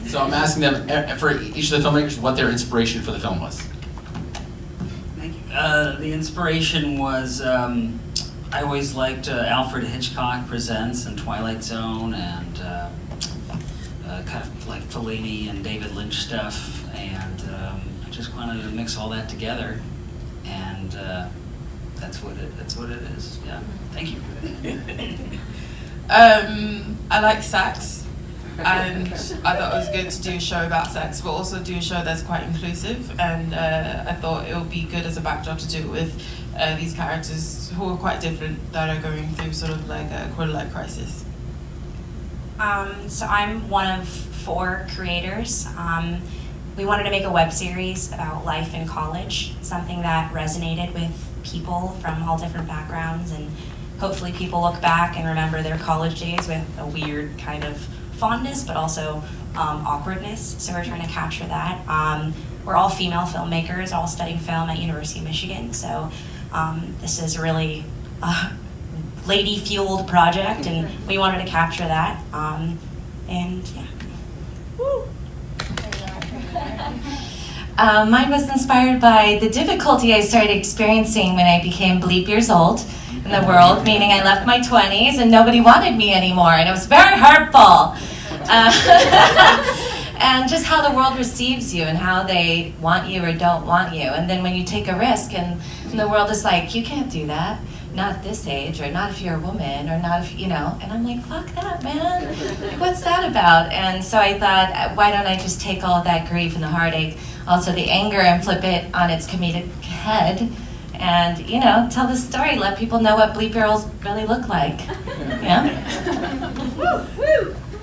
So I'm asking them, for each of the filmmakers, what their inspiration for the film was. Thank you. The inspiration was, I always liked Alfred Hitchcock Presents and Twilight Zone and kind of like Fellini and David Lynch stuff, and I just wanted to mix all that together, and that's what it is. Yeah, thank you. I like sex, and I thought it was good to do a show about sex, but also do a show that's quite inclusive, and I thought it would be good as a backdrop to do it with these characters who are quite different, that are going through sort of like a quarter-life crisis. So I'm one of 4 creators. We wanted to make a web series about life in college, something that resonated with people from all different backgrounds, and hopefully people look back and remember their college days with a weird kind of fondness, but also awkwardness. So we're trying to capture that. We're all female filmmakers, all studying film at University of Michigan. So this is really lady-fueled project, and we wanted to capture that, and yeah. Woo. Mine was inspired by the difficulty I started experiencing when I became bleep years old in the world, meaning I left my 20s and nobody wanted me anymore, and it was very hurtful. And just how the world receives you and how they want you or don't want you. And then when you take a risk and the world is like, you can't do that. Not at this age, or not if you're a woman, or not if, you know, and I'm like, fuck that, man. Like, what's that about? And so I thought, why don't I just take all of that grief and the heartache, also the anger, and flip it on its comedic head, and, you know, tell the story, let people know what bleep girls really look like. Yeah?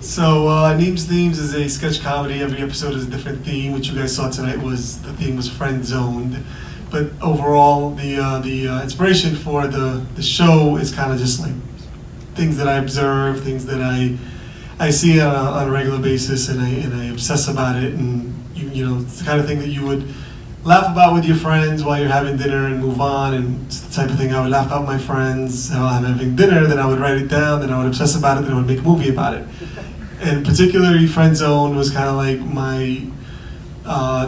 So, Neem's Themes is a sketch comedy. Every episode is a different theme. What you guys saw tonight was, the theme was friend zoned. But overall, the inspiration for the show is kind of just like things that I observe, things that I see on a regular basis, and I obsess about it. And you know, it's the kind of thing that you would laugh about with your friends while you're having dinner and move on. And it's the type of thing I would laugh about with my friends while I'm having dinner. Then I would write it down. Then I would obsess about it. Then I would make a movie about it. And particularly, friend zone was kind of like my.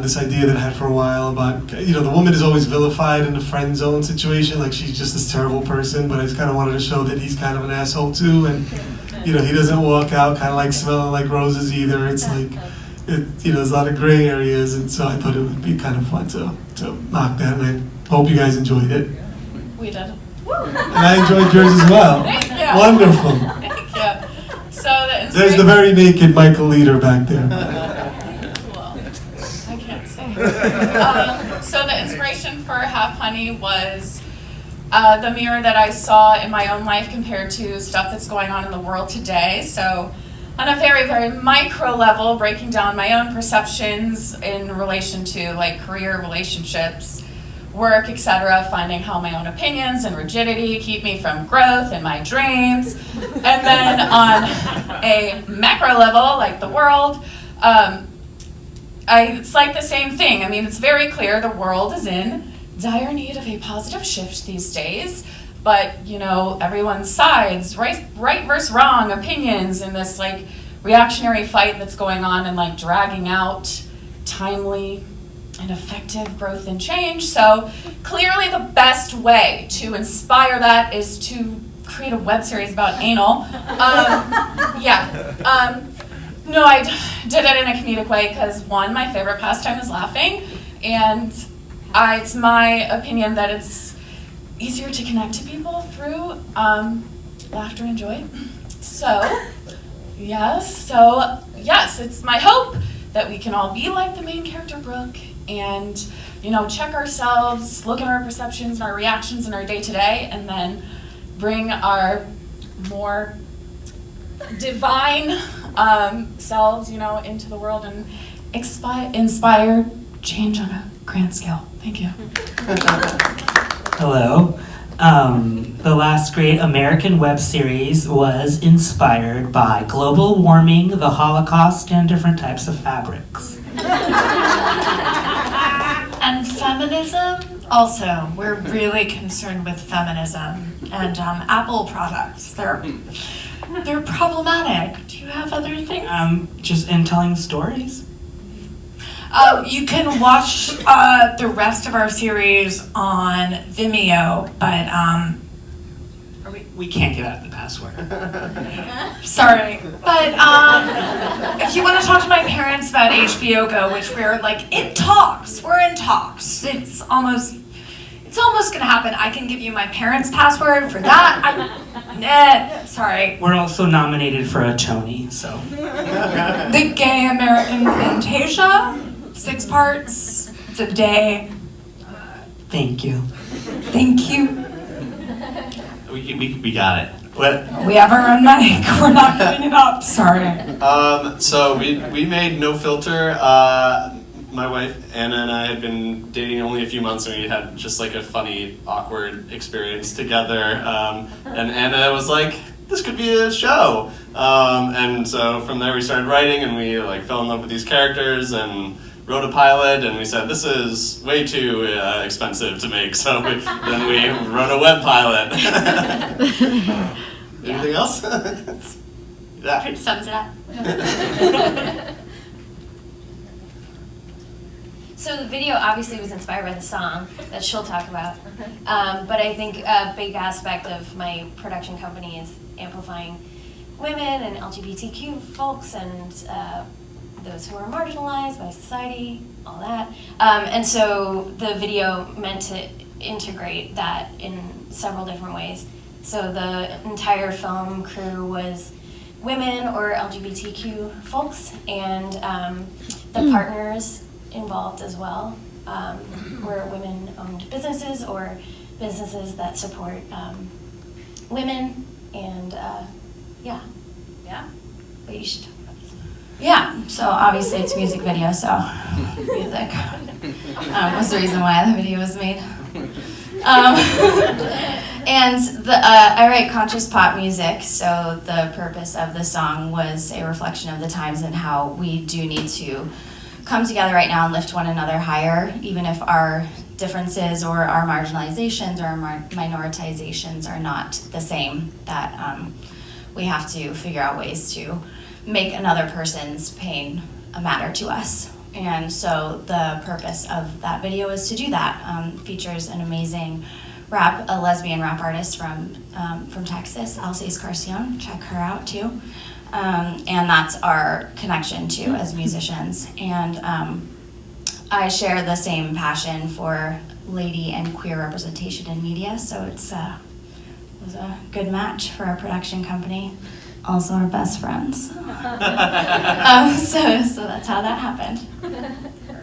This idea that I had for a while about, you know, the woman is always vilified in the friend zone situation, like she's just this terrible person, but I just kind of wanted to show that he's kind of an asshole too, and, you know, he doesn't walk out kind of like smelling like roses either. It's like, you know, there's a lot of gray areas, and so I thought it would be kind of fun to knock that, and I hope you guys enjoyed it. We did. And I enjoyed yours as well. Thank you. Wonderful. Thank you. So There's the very naked Michael Leader back there. So the inspiration for Half Honey was the mirror that I saw in my own life compared to stuff that's going on in the world today. So on a very, very micro level, breaking down my own perceptions in relation to like career, relationships, work, etc., finding how my own opinions and rigidity keep me from growth and my dreams. And then on a macro level, like the world, it's like the same thing. I mean, it's very clear the world is in dire need of a positive shift these days, but, you know, everyone's sides, right versus wrong opinions in this, like, reactionary fight that's going on and, like, dragging out timely and effective growth and change. So clearly the best way to inspire that is to create a web series about anal. No, I did it in a comedic way because, one, my favorite pastime is laughing, and it's my opinion that it's easier to connect to people through laughter and joy. So yes, it's my hope that we can all be like the main character, Brooke, and, you know, check ourselves, look at our perceptions and our reactions in our day-to-day, and then bring our more divine selves, you know, into the world and inspire change on a grand scale. Thank you. Hello. The last great American web series was inspired by global warming, the Holocaust, and different types of fabrics. And feminism, Also, we're really concerned with feminism and Apple products. They're problematic. Do you have other things? Just in telling stories. You can watch the rest of our series on Vimeo, but We can't get out the password. sorry. But if you want to talk to my parents about HBO Go, which we're like in talks, It's almost gonna happen. I can give you my parents' password for that. Sorry. We're also nominated for a Tony, so. The Gay American Fantasia, 6 parts. It's a day. Thank you. Thank you. We got it. What? We have our own mic. We're not giving it up. Sorry. So we made No Filter. My wife Anna and I had been dating only a few months, and we had just like a funny, awkward experience together. And Anna was like, "This could be a show." And so from there we started writing, and we like fell in love with these characters and wrote a pilot. And we said, "This is way too expensive to make," so then we wrote a web pilot. Anything else? Yeah. Sums it up. So the video obviously was inspired by the song that she'll talk about. But I think a big aspect of my production company is amplifying women and LGBTQ folks and those who are marginalized by society, all that. And so the video meant to integrate that in several different ways. So the entire film crew was women or LGBTQ folks, and the partners involved as well were women-owned businesses or businesses that support women, and yeah. But you should talk about this. Yeah, so obviously it's a music video, so music was the reason why the video was made. And I write conscious pop music, so the purpose of the song was a reflection of the times and how we do need to come together right now and lift one another higher, even if our differences or our marginalizations or our minoritizations are not the same, that we have to figure out ways to make another person's pain a matter to us. And so the purpose of that video is to do that. Features an amazing a lesbian rap artist from Texas, Elsie Escarcion. Check her out too. And that's our connection too as musicians. And I share the same passion for lady and queer representation in media, so it was a good match for our production company. Also our best friends. So that's how that happened.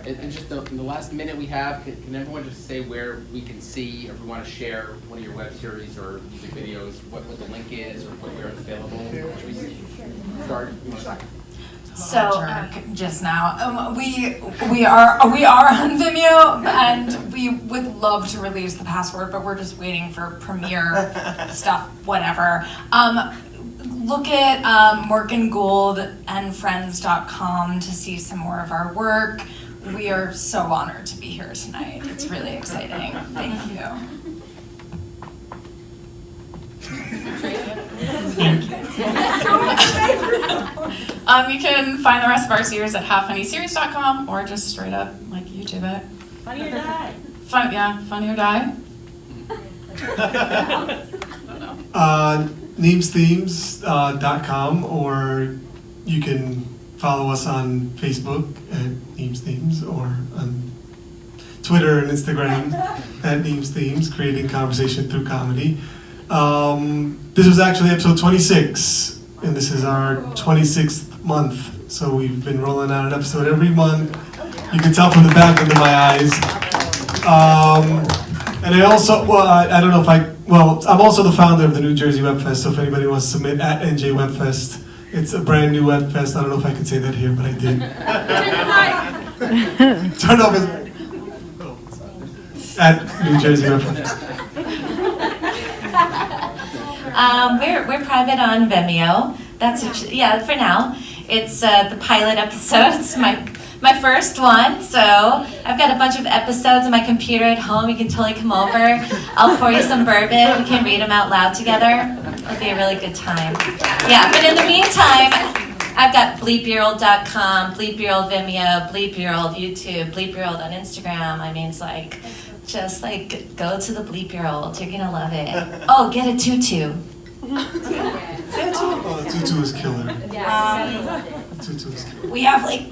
And just in the last minute we have, can everyone just say where we can see, or if we want to share one of your web series or music videos, what the link is, or where it's available? Should we start? So just now, we are on Vimeo, and we would love to release the password, but we're just waiting for premiere stuff, whatever. Look at morgangoldandfriends.com to see some more of our work. We are so honored to be here tonight. It's really exciting. Thank you. You can find the rest of our series at halffunnyseries.com or just straight up like YouTube it. Funny or Die. Funny or Die. Nemesthemes.com, or you can follow us on Facebook at Nemes Themes, or on Twitter and Instagram at Nemes Themes, creating conversation through comedy. This was actually episode 26, and this is our 26th month. So we've been rolling out an episode every month. You can tell from the back under my eyes. And I also, I don't know if I'm also the founder of the New Jersey Web Fest, so if anybody wants to submit at NJ Web Fest, it's a brand new Web Fest. I don't know if I can say that here, but I did. Turn off his... At New Jersey Web Fest. We're private on Vimeo. That's for now. It's the pilot episode. It's my my first one. So I've got a bunch of episodes on my computer at home. You can totally come over. I'll pour you some bourbon. We can read them out loud together. It'll be a really good time. Yeah, but in the meantime, I've got bleepyourworld.com, bleepyourworld Vimeo, bleepyourworld YouTube, bleepyourworld on Instagram. I mean, it's like, just like go to the Bleep Your World. You're gonna love it. Oh, get a tutu. Oh, tutu is killer. Tutu is killer. We have like,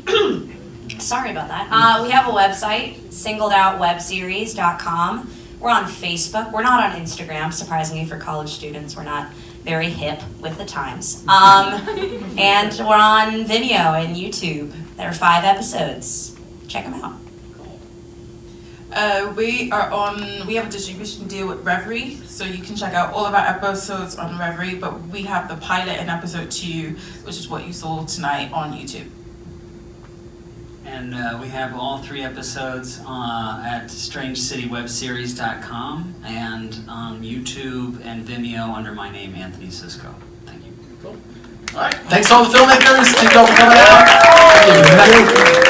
sorry about that. We have a website, singledoutwebseries.com. We're on Facebook. We're not on Instagram, surprisingly for college students. We're not very hip with the times. And we're on Vimeo and YouTube. There are 5 episodes. Check them out. We have a distribution deal with Reverie, so you can check out all of our episodes on Reverie, but we have the pilot in episode 2, which is what you saw tonight on YouTube. And we have all 3 episodes at strangecitywebseries.com and on YouTube and Vimeo under my name, Anthony Sisko. Thank you. All right. Thanks to all the filmmakers. Thank you all for coming out. Thank you.